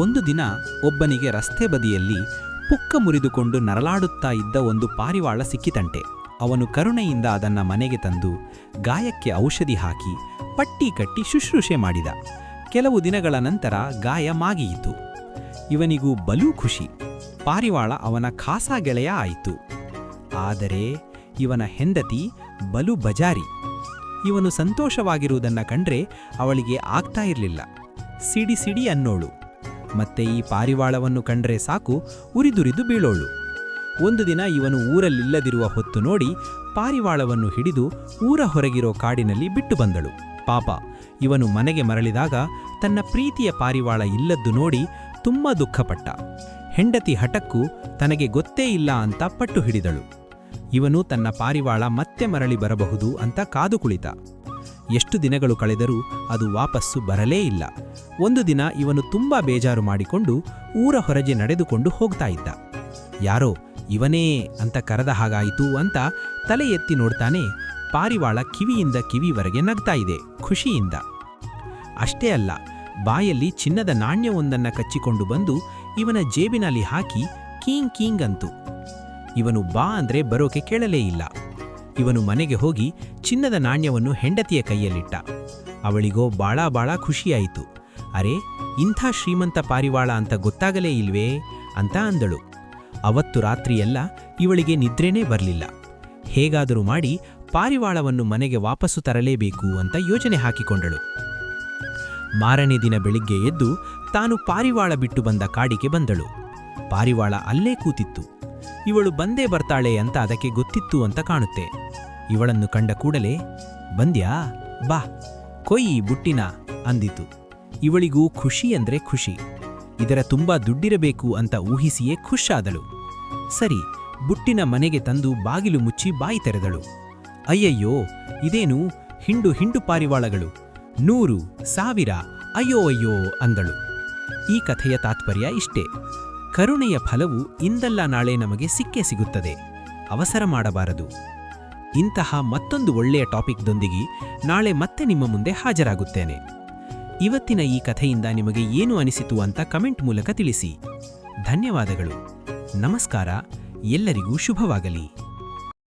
ಒಂದು ದಿನ ಒಬ್ಬನಿಗೆ ರಸ್ತೆ ಬದಿಯಲ್ಲಿ ಪುಕ್ಕ ಮುರಿದುಕೊಂಡು ನರಳಾಡುತ್ತಾ ಇದ್ದ ಒಂದು ಪಾರಿವಾಳ ಸಿಕ್ಕಿತಂತೆ. ಅವನು ಕರುಣೆಯಿಂದ ಅದನ್ನ ಮನೆಗೆ ತಂದು ಗಾಯಕ್ಕೆ ಔಷಧಿ ಹಾಕಿ ಪಟ್ಟಿ ಕಟ್ಟಿ ಶುಶ್ರೂಷೆ ಮಾಡಿದ. ಕೆಲವು ದಿನಗಳ ನಂತರ ಗಾಯ ಮಾಗಿಯಿತು. ಇವನಿಗೂ ಬಲೂ ಖುಷಿ. ಪಾರಿವಾಳ ಅವನ ಖಾಸಾ ಗೆಳೆಯ ಆಯಿತು. ಆದರೆ ಇವನ ಹೆಂಡತಿ ಬಲು ಬಜಾರಿ. ಇವನು ಸಂತೋಷವಾಗಿರುವುದನ್ನ ಕಂಡ್ರೆ ಅವಳಿಗೆ ಆಗ್ತಾ ಇರಲಿಲ್ಲ. ಸಿಡಿ ಸಿಡಿ ಅನ್ನೋಳು. ಮತ್ತೆ ಈ ಪಾರಿವಾಳವನ್ನು ಕಂಡ್ರೆ ಸಾಕು ಉರಿದುರಿದು ಬೀಳೋಳು. ಒಂದು ದಿನ ಇವನು ಊರಲ್ಲಿಲ್ಲದಿರುವ ಹೊತ್ತು ನೋಡಿ ಪಾರಿವಾಳವನ್ನು ಹಿಡಿದು ಊರ ಹೊರಗಿರೋ ಕಾಡಿನಲ್ಲಿ ಬಿಟ್ಟು ಬಂದಳು. ಪಾಪ, ಇವನು ಮನೆಗೆ ಮರಳಿದಾಗ ತನ್ನ ಪ್ರೀತಿಯ ಪಾರಿವಾಳ ಇಲ್ಲದ್ದು ನೋಡಿ ತುಂಬಾ ದುಃಖಪಟ್ಟ. ಹೆಂಡತಿ ಹಠಕ್ಕೂ ತನಗೆ ಗೊತ್ತೇ ಇಲ್ಲ ಅಂತ ಪಟ್ಟು ಹಿಡಿದಳು. ಇವನು ತನ್ನ ಪಾರಿವಾಳ ಮತ್ತೆ ಮರಳಿ ಬರಬಹುದು ಅಂತ ಕಾದು ಕುಳಿತ. ಎಷ್ಟು ದಿನಗಳು ಕಳೆದರೂ ಅದು ವಾಪಸ್ಸು ಬರಲೇ ಇಲ್ಲ. ಒಂದು ದಿನ ಇವನು ತುಂಬಾ ಬೇಜಾರು ಮಾಡಿಕೊಂಡು ಊರ ಹೊರಗೆ ನಡೆದುಕೊಂಡು ಹೋಗ್ತಾ ಇದ್ದ. ಯಾರೋ ಇವನೇ ಅಂತ ಕರೆದ ಹಾಗಾಯಿತು ಅಂತ ತಲೆ ಎತ್ತಿ ನೋಡ್ತಾನೆ. ಪಾರಿವಾಳ ಕಿವಿಯಿಂದ ಕಿವಿವರೆಗೆ ನಗ್ತಾ ಇದೆ ಖುಷಿಯಿಂದ. ಅಷ್ಟೇ ಅಲ್ಲ, ಬಾಯಲ್ಲಿ ಚಿನ್ನದ ನಾಣ್ಯವೊಂದನ್ನ ಕಚ್ಚಿಕೊಂಡು ಬಂದು ಇವನ ಜೇಬಿನಲ್ಲಿ ಹಾಕಿ ಕೀಂಗ್ ಕೀಂಗ್ ಅಂತು. ಇವನು ಬಾ ಅಂದ್ರೆ ಬರೋಕೆ ಕೇಳಲೇ ಇಲ್ಲ. ಇವನು ಮನೆಗೆ ಹೋಗಿ ಚಿನ್ನದ ನಾಣ್ಯವನ್ನು ಹೆಂಡತಿಯ ಕೈಯಲ್ಲಿಟ್ಟ. ಅವಳಿಗೋ ಬಾಳ ಖುಷಿಯಾಯಿತು. ಅರೆ, ಇಂಥ ಶ್ರೀಮಂತ ಪಾರಿವಾಳ ಅಂತ ಗೊತ್ತಾಗಲೇ ಇಲ್ವೇ ಅಂತ ಅಂದಳು. ಅವತ್ತು ರಾತ್ರಿಯೆಲ್ಲ ಇವಳಿಗೆ ನಿದ್ರೆನೇ ಬರಲಿಲ್ಲ. ಹೇಗಾದರೂ ಮಾಡಿ ಪಾರಿವಾಳವನ್ನು ಮನೆಗೆ ವಾಪಸ್ಸು ತರಲೇಬೇಕು ಅಂತ ಯೋಚನೆ ಹಾಕಿಕೊಂಡಳು. ಮಾರನೇ ದಿನ ಬೆಳಿಗ್ಗೆ ಎದ್ದು ತಾನು ಪಾರಿವಾಳ ಬಿಟ್ಟು ಬಂದ ಕಾಡಿಗೆ ಬಂದಳು. ಪಾರಿವಾಳ ಅಲ್ಲೇ ಕೂತಿತ್ತು. ಇವಳು ಬಂದೇ ಬರ್ತಾಳೆ ಅಂತ ಅದಕ್ಕೆ ಗೊತ್ತಿತ್ತು ಅಂತ ಕಾಣುತ್ತೆ. ಇವಳನ್ನು ಕಂಡ ಕೂಡಲೇ ಬಂದ್ಯಾ, ಬಾ ಕೊಯ್ಯಿ ಬುಟ್ಟಿನ ಅಂದಿತು. ಇವಳಿಗೂ ಖುಷಿ ಅಂದ್ರೆ ಖುಷಿ. ಇದರ ತುಂಬಾ ದುಡ್ಡಿರಬೇಕು ಅಂತ ಊಹಿಸಿಯೇ ಖುಷಾದಳು. ಸರಿ, ಬುಟ್ಟಿನ ಮನೆಗೆ ತಂದು ಬಾಗಿಲು ಮುಚ್ಚಿ ಬಾಯಿ ತೆರೆದಳು. ಅಯ್ಯಯ್ಯೋ, ಇದೇನು ಹಿಂಡು ಹಿಂಡು ಪಾರಿವಾಳಗಳು, 100, 1000, ಅಯ್ಯೋ ಅಯ್ಯೋ ಅಂದಳು. ಈ ಕಥೆಯ ತಾತ್ಪರ್ಯ ಇಷ್ಟೇ: ಕರುಣೆಯ ಫಲವು ಇಂದಲ್ಲ ನಾಳೆ ನಮಗೆ ಸಿಕ್ಕೇ ಸಿಗುತ್ತದೆ. ಅವಸರ ಮಾಡಬಾರದು. ಇಂತಹ ಮತ್ತೊಂದು ಒಳ್ಳೆಯ ಟಾಪಿಕ್ದೊಂದಿಗೆ ನಾಳೆ ಮತ್ತೆ ನಿಮ್ಮ ಮುಂದೆ ಹಾಜರಾಗುತ್ತೇನೆ. ಇವತ್ತಿನ ಈ ಕಥೆಯಿಂದ ನಿಮಗೆ ಏನು ಅನಿಸಿತು ಅಂತ ಕಮೆಂಟ್ ಮೂಲಕ ತಿಳಿಸಿ. ಧನ್ಯವಾದಗಳು. ನಮಸ್ಕಾರ. ಎಲ್ಲರಿಗೂ ಶುಭವಾಗಲಿ.